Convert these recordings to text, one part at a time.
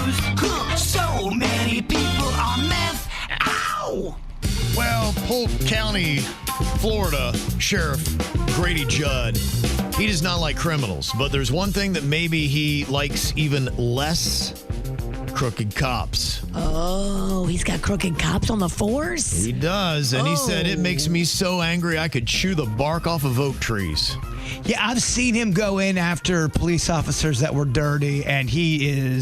news. So many people on meth. Ow! Well, Polk County, Florida Sheriff Grady Judd, he does not like criminals, but there's one thing that maybe he likes even less: crooked cops. Oh, he's got crooked cops on the force? He does, and he said, it makes me so angry I could chew the bark off of oak trees. Yeah, I've seen him go in after police officers that were dirty, and he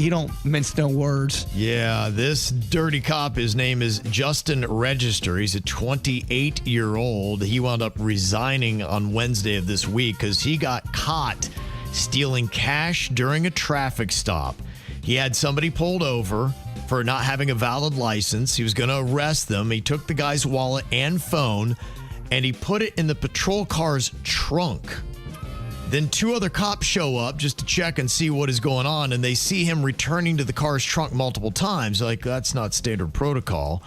don't mince no words. Yeah, this dirty cop, his name is Justin Register. He's a 28-year-old. He wound up resigning on Wednesday of this week because he got caught stealing cash during a traffic stop. He had somebody pulled over for not having a valid license. He was going to arrest them. He took the guy's wallet and phone, and he put it in the patrol car's trunk. Then two other cops show up just to check and see what is going on, and they see him returning to the car's trunk multiple times. Like, that's not standard protocol.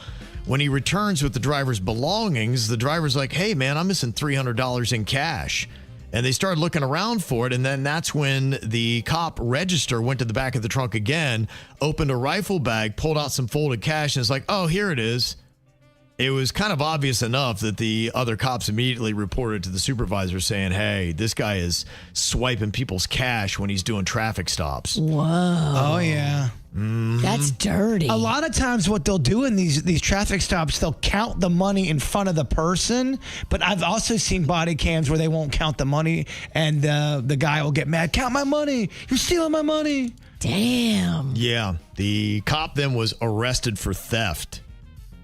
When he returns with the driver's belongings, the driver's like, hey, man, I'm missing $300 in cash. And they started looking around for it, and then that's when the cop Register went to the back of the trunk again, opened a rifle bag, pulled out some folded cash, and it's like, oh, here it is. It was kind of obvious enough that the other cops immediately reported to the supervisor saying, hey, this guy is swiping people's cash when he's doing traffic stops. Whoa. Oh, yeah. That's dirty. A lot of times what they'll do in these traffic stops, they'll count the money in front of the person. But I've also seen body cams where they won't count the money, and the guy will get mad. Count my money. You're stealing my money. Damn. Yeah. The cop then was arrested for theft.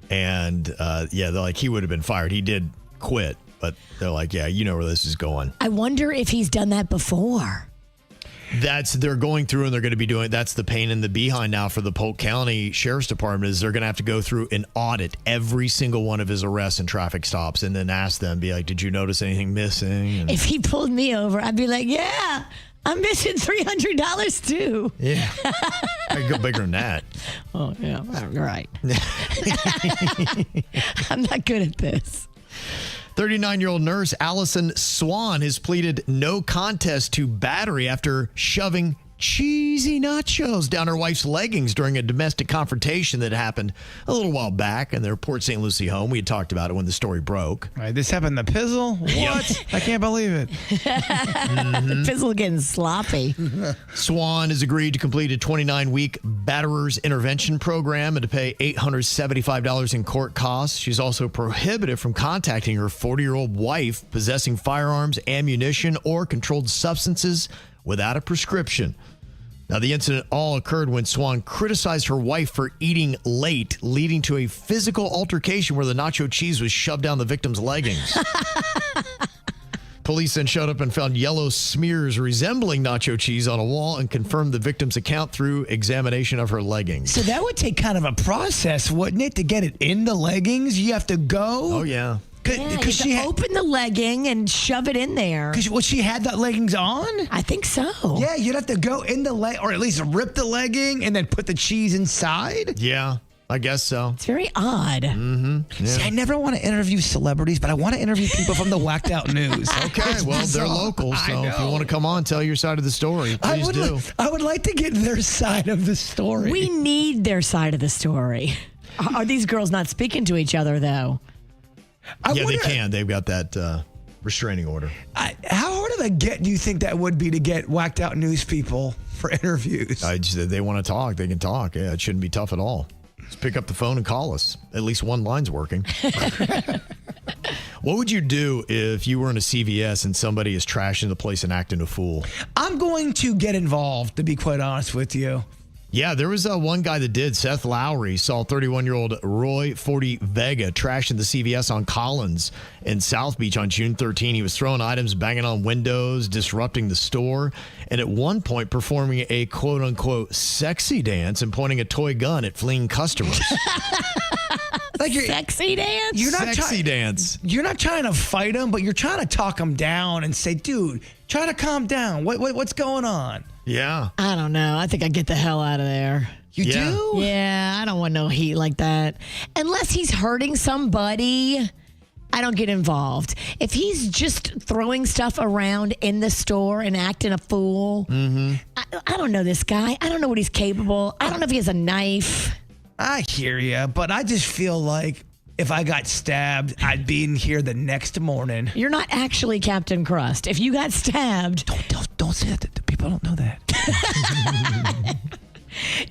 And, they're like, he would have been fired. He did quit. But they're like, yeah, you know where this is going. I wonder if he's done that before. They're going through and they're going to be doing, that's the pain in the behind now for the Polk County Sheriff's Department, is they're going to have to go through and audit every single one of his arrests and traffic stops and then ask them, be like, did you notice anything missing? And If he pulled me over, I'd be like, yeah, I'm missing $300 too. yeah. I could go bigger than that. Oh, yeah, right. I'm not good at this. 39-year-old nurse Allison Swan has pleaded no contest to battery after shoving cheesy nachos down her wife's leggings during a domestic confrontation that happened a little while back in their Port St. Lucie home. We had talked about it when the story broke. All right, this happened in the Pizzle? What? I can't believe it. Fizzle getting sloppy. Swan has agreed to complete a 29-week batterers intervention program and to pay $875 in court costs. She's also prohibited from contacting her 40-year-old wife possessing firearms, ammunition, or controlled substances without a prescription. Now, the incident all occurred when Swan criticized her wife for eating late, leading to a physical altercation where the nacho cheese was shoved down the victim's leggings. Police then showed up and found yellow smears resembling nacho cheese on a wall and confirmed the victim's account through examination of her leggings. So that would take kind of a process, wouldn't it, to get it in the leggings? You have to go? Oh, yeah. Because she open the legging and shove it in there. Because she had the leggings on? I think so. Yeah, you'd have to go in the leg, or at least rip the legging and then put the cheese inside? Yeah, I guess so. It's very odd. Mm-hmm. Yeah. See, I never want to interview celebrities, but I want to interview people from the Whacked Out News. Okay, well, they're local, so if you want to come on, tell your side of the story, please do. I would like to get their side of the story. We need their side of the story. Are these girls not speaking to each other, though? They can. They've got that restraining order. How hard of a get do you think that would be to get Whacked Out News people for interviews? They want to talk. They can talk. Yeah, it shouldn't be tough at all. Just pick up the phone and call us. At least one line's working. What would you do if you were in a CVS and somebody is trashing the place and acting a fool? I'm going to get involved, to be quite honest with you. Yeah, there was one guy that did. Seth Lowry saw 31-year-old Roy 40 Vega trashing the CVS on Collins in South Beach on June 13. He was throwing items, banging on windows, disrupting the store, and at one point performing a quote-unquote sexy dance and pointing a toy gun at fleeing customers. Like sexy dance? Sexy dance. You're not trying to fight him, but you're trying to talk him down and say, dude, try to calm down. What's going on? Yeah. I don't know. I think I'd get the hell out of there. You do? Yeah, I don't want no heat like that. Unless he's hurting somebody. I don't get involved. If he's just throwing stuff around in the store and acting a fool, I don't know this guy. I don't know what he's capable. I don't know if he has a knife. I hear you, but I just feel like if I got stabbed, I'd be in here the next morning. You're not actually Captain Crust. If you got stabbed. Don't say that. The people don't know that.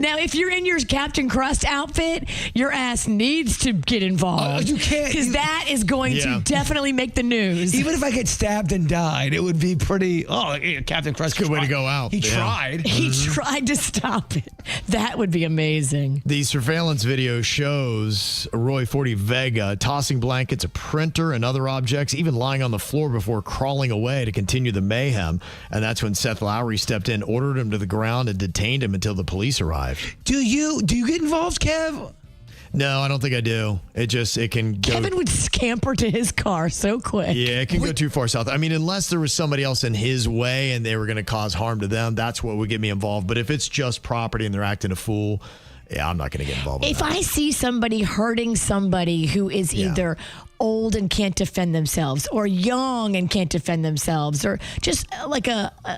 Now, if you're in your Captain Crust outfit, your ass needs to get involved. You can't. Because that is going to definitely make the news. Even if I get stabbed and died, it would be pretty, Captain Crust. Good way to go out. He tried. He tried to stop it. That would be amazing. The surveillance video shows Roy 40 Vega tossing blankets, a printer, and other objects, even lying on the floor before crawling away to continue the mayhem. And that's when Seth Lowry stepped in, ordered him to the ground, and detained him until the police arrived. Do you get involved, Kev? No, I don't think I do. It can go. Kevin would scamper to his car so quick. Yeah, it can go too far south. I mean, unless there was somebody else in his way and they were going to cause harm to them, that's what would get me involved. But if it's just property and they're acting a fool, yeah, I'm not going to get involved with If that. I see somebody hurting somebody who is either old and can't defend themselves, or young and can't defend themselves, or just like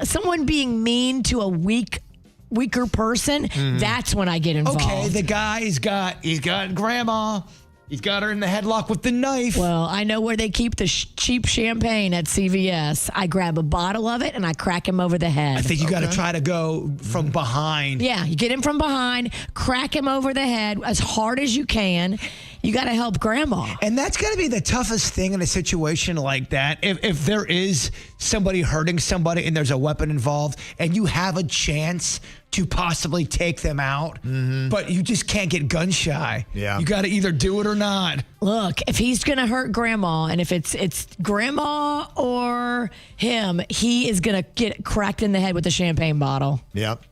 someone being mean to a weaker person, that's when I get involved. Okay, the guy he's got grandma. He's got her in the headlock with the knife. Well, I know where they keep the cheap champagne at CVS. I grab a bottle of it and I crack him over the head. I think you got to try to go from behind. Yeah, you get him from behind, crack him over the head as hard as you can. You got to help grandma. And that's got to be the toughest thing in a situation like that. If there is somebody hurting somebody and there's a weapon involved and you have a chance to possibly take them out, but you just can't get gun shy. Yeah. You got to either do it or not. Look, if he's going to hurt grandma, and if it's grandma or him, he is going to get cracked in the head with a champagne bottle. Yep.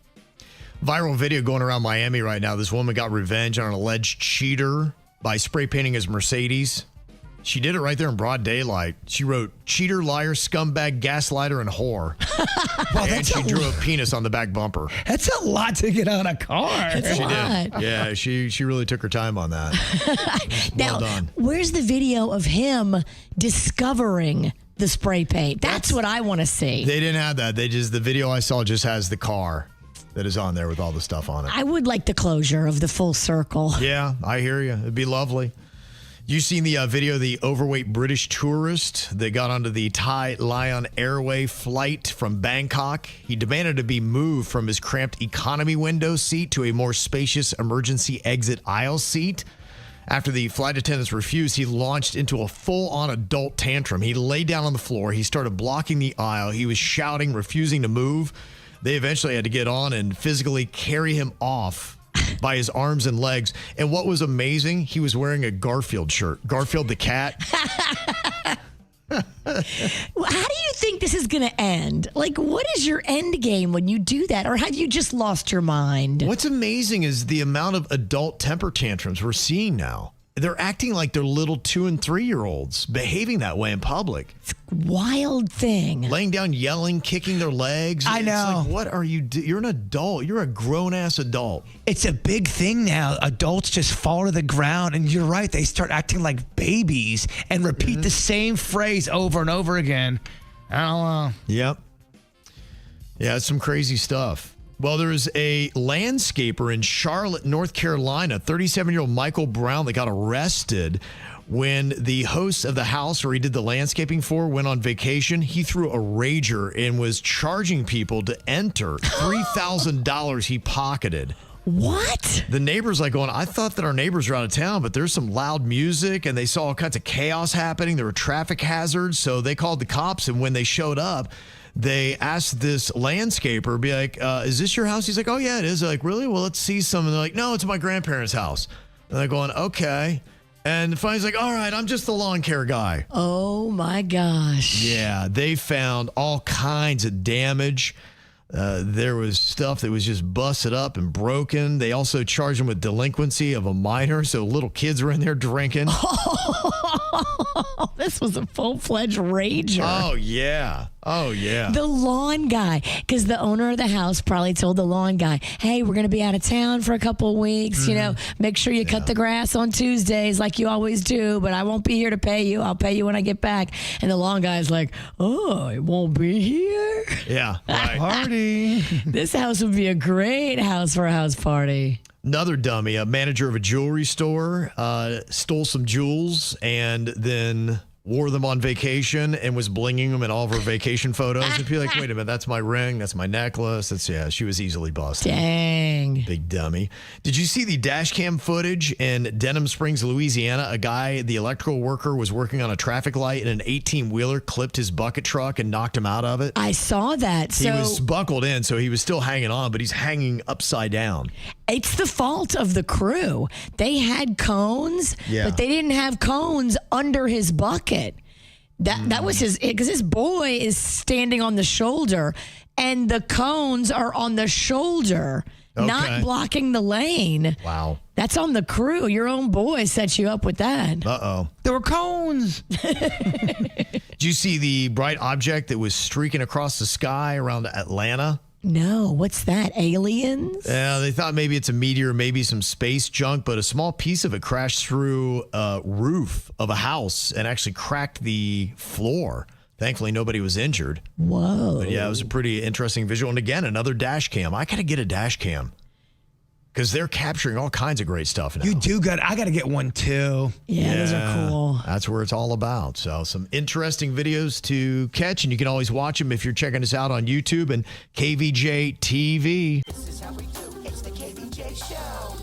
Viral video going around Miami right now. This woman got revenge on an alleged cheater by spray painting his Mercedes. She did it right there in broad daylight. She wrote, "Cheater, liar, scumbag, gaslighter, and whore." And she drew a penis on the back bumper. That's a lot to get on a car. That's a lot. Yeah, she really took her time on that. Now, Well done. where's the video of him discovering the spray paint? That's what I want to see. They didn't have that. The video I saw just has the car that is on there with all the stuff on it. I would like the closure of the full circle. Yeah, I hear you. It'd be lovely. You seen the video of the overweight British tourist that got onto the Thai Lion Airway flight from Bangkok? He demanded to be moved from his cramped economy window seat to a more spacious emergency exit aisle seat. After the flight attendants refused, he launched into a full-on adult tantrum. He lay down on the floor. He started blocking the aisle. He was shouting, refusing to move. They eventually had to get on and physically carry him off by his arms and legs. And what was amazing, he was wearing a Garfield shirt. Garfield the cat. How do you think this is going to end? Like, what is your end game when you do that? Or have you just lost your mind? What's amazing is the amount of adult temper tantrums we're seeing now. They're acting like they're little 2- and 3-year-olds, behaving that way in public. It's a wild thing. Laying down, yelling, kicking their legs. I know. It's like, what are you doing? You're an adult. You're a grown-ass adult. It's a big thing now. Adults just fall to the ground, and you're right. They start acting like babies and repeat the same phrase over and over again. I don't know. Yep. Yeah, it's some crazy stuff. Well, there's a landscaper in Charlotte, North Carolina, 37-year-old Michael Brown, that got arrested when the host of the house where he did the landscaping for went on vacation. He threw a rager and was charging people to enter $3,000 he pocketed. What? The neighbors like going, I thought that our neighbors were out of town, but there's some loud music and they saw all kinds of chaos happening. There were traffic hazards. So they called the cops. And when they showed up, they asked this landscaper, be like, is this your house? He's like, oh, yeah, it is. They're like, really? Well, let's see some. And they're like, no, it's my grandparents' house. And they're going, okay. And finally he's like, all right, I'm just the lawn care guy. Oh, my gosh. Yeah, they found all kinds of damage. There was stuff that was just busted up and broken. They also charged him with delinquency of a minor, so little kids were in there drinking. This was a full-fledged rager. Oh, yeah. Oh, yeah. The lawn guy, because the owner of the house probably told the lawn guy, hey, we're going to be out of town for a couple of weeks. You know, make sure you cut the grass on Tuesdays like you always do, but I won't be here to pay you. I'll pay you when I get back. And the lawn guy's like, oh, it won't be here? Yeah, right. Party. This house would be a great house for a house party. Another dummy, a manager of a jewelry store, stole some jewels and then wore them on vacation and was blinging them in all of her vacation photos. And be like, wait a minute, that's my ring, that's my necklace. She was easily busted. Dang. Big dummy. Did you see the dash cam footage in Denham Springs, Louisiana? A guy, the electrical worker, was working on a traffic light and an 18-wheeler clipped his bucket truck and knocked him out of it. I saw that. He was buckled in, so he was still hanging on, but he's hanging upside down. It's the fault of the crew. They had cones, but they didn't have cones under his bucket. That was because his boy is standing on the shoulder, and the cones are on the shoulder, not blocking the lane. Wow. That's on the crew. Your own boy set you up with that. Uh-oh. There were cones. Did you see the bright object that was streaking across the sky around Atlanta? No, what's that? Aliens? Yeah, they thought maybe it's a meteor, maybe some space junk, but a small piece of it crashed through a roof of a house and actually cracked the floor. Thankfully, nobody was injured. Whoa. But yeah, it was a pretty interesting visual. And again, another dash cam. I got to get a dash cam because they're capturing all kinds of great stuff now. You do good. I got to get one too. Yeah, those are cool. That's where it's all about. So some interesting videos to catch, and you can always watch them if you're checking us out on YouTube and KVJ TV.